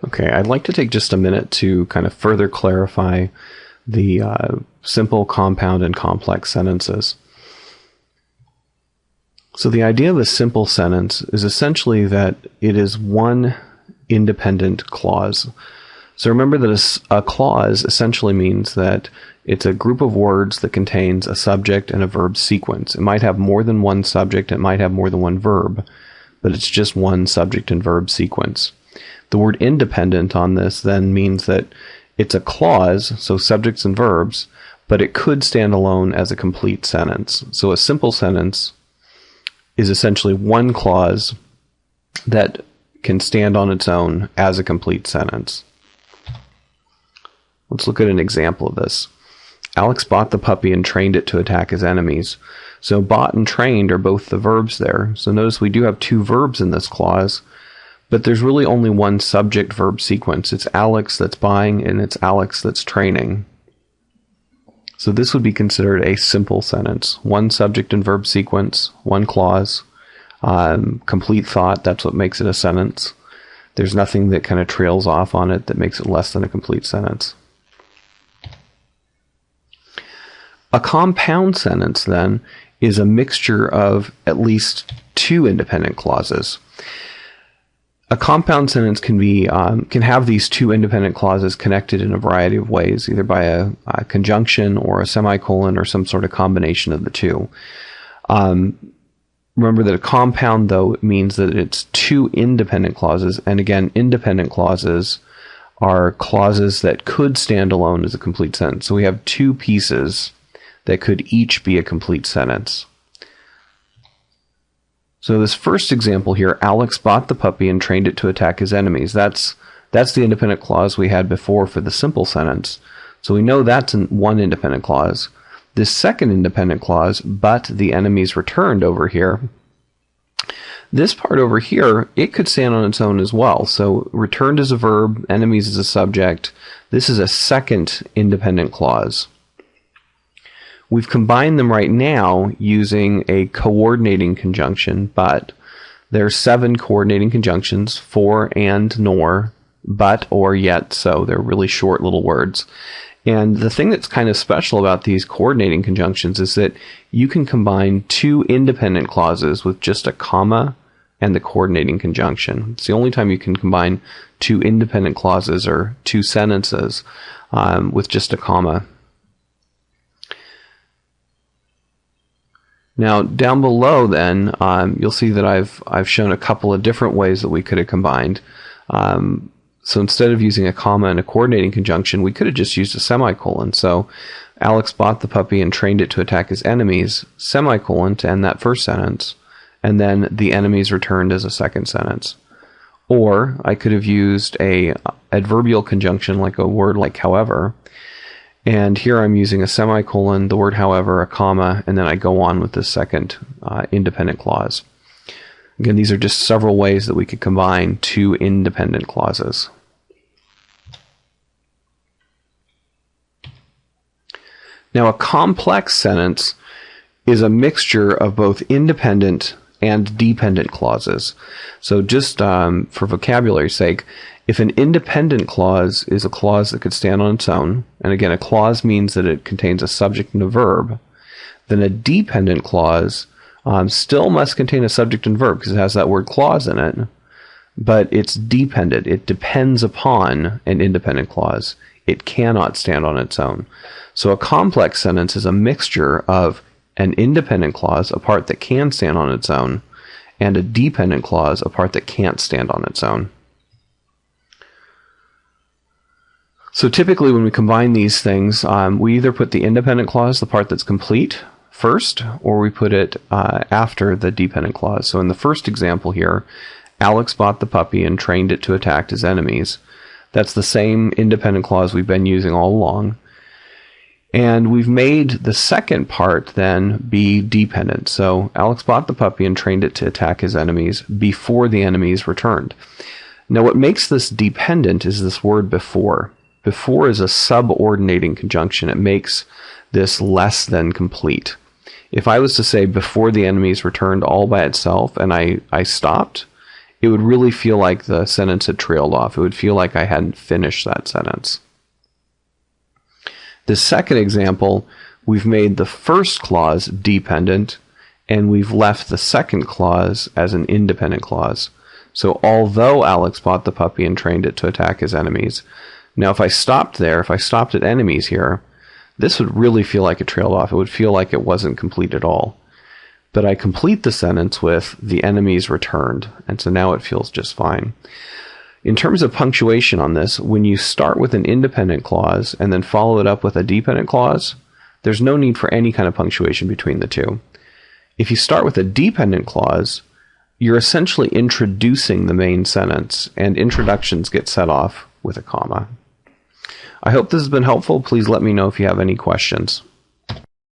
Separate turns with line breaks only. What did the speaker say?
Okay, I'd like to take just a minute to kind of further clarify the simple, compound, and complex sentences. So the idea of a simple sentence is essentially that it is one independent clause. So remember that a clause essentially means that it's a group of words that contains a subject and a verb sequence. It might have more than one subject, it might have more than one verb, but it's just one subject and verb sequence. The word independent on this then means that it's a clause, so subjects and verbs, but it could stand alone as a complete sentence. So a simple sentence is essentially one clause that can stand on its own as a complete sentence. Let's look at an example of this. Alex bought the puppy and trained it to attack his enemies. So bought and trained are both the verbs there. So notice we do have two verbs in this clause, but there's really only one subject-verb sequence. It's Alex that's buying and it's Alex that's training. So this would be considered a simple sentence. One subject and verb sequence, one clause, complete thought, that's what makes it a sentence. There's nothing that kind of trails off on it that makes it less than a complete sentence. A compound sentence, then, is a mixture of at least two independent clauses. A compound sentence can have these two independent clauses connected in a variety of ways, either by a conjunction or a semicolon or some sort of combination of the two. Remember that a compound, though, means that it's two independent clauses, and again, independent clauses are clauses that could stand alone as a complete sentence. So we have two pieces that could each be a complete sentence. So this first example here, Alex bought the puppy and trained it to attack his enemies. That's the independent clause we had before for the simple sentence. So we know that's one independent clause. This second independent clause, but the enemies returned over here, this part over here, it could stand on its own as well. So returned is a verb, enemies is a subject. This is a second independent clause. We've combined them right now using a coordinating conjunction, but. There are 7 coordinating conjunctions, for, and, nor, but, or, yet, so. They're really short little words. And the thing that's kind of special about these coordinating conjunctions is that you can combine two independent clauses with just a comma and the coordinating conjunction. It's the only time you can combine two independent clauses or two sentences with just a comma. Now, down below then, you'll see that I've shown a couple of different ways that we could have combined. So instead of using a comma and a coordinating conjunction, we could have just used a semicolon. So Alex bought the puppy and trained it to attack his enemies, semicolon to end that first sentence, and then the enemies returned as a second sentence. Or I could have used a adverbial conjunction like a word like however, and here I'm using a semicolon, the word however, a comma, and then I go on with the second independent clause. Again, these are just several ways that we could combine two independent clauses. Now, a complex sentence is a mixture of both independent and dependent clauses. So just for vocabulary's sake, if an independent clause is a clause that could stand on its own, and again, a clause means that it contains a subject and a verb, then a dependent clause still must contain a subject and verb because it has that word clause in it, but it's dependent. It depends upon an independent clause. It cannot stand on its own. So a complex sentence is a mixture of an independent clause, a part that can stand on its own, and a dependent clause, a part that can't stand on its own. So typically when we combine these things, we either put the independent clause, the part that's complete, first, or we put it after the dependent clause. So in the first example here, Alex bought the puppy and trained it to attack his enemies. That's the same independent clause we've been using all along. And we've made the second part then be dependent. So Alex bought the puppy and trained it to attack his enemies before the enemies returned. Now what makes this dependent is this word before. Before is a subordinating conjunction. It makes this less than complete. If I was to say before the enemies returned all by itself and I stopped, it would really feel like the sentence had trailed off. It would feel like I hadn't finished that sentence. The second example, we've made the first clause dependent, and we've left the second clause as an independent clause. So although Alex bought the puppy and trained it to attack his enemies. Now if I stopped there, if I stopped at enemies here, this would really feel like it trailed off. It would feel like it wasn't complete at all. But I complete the sentence with the enemies returned, and so now it feels just fine. In terms of punctuation on this, when you start with an independent clause and then follow it up with a dependent clause, there's no need for any kind of punctuation between the two. If you start with a dependent clause, you're essentially introducing the main sentence, and introductions get set off with a comma. I hope this has been helpful. Please let me know if you have any questions.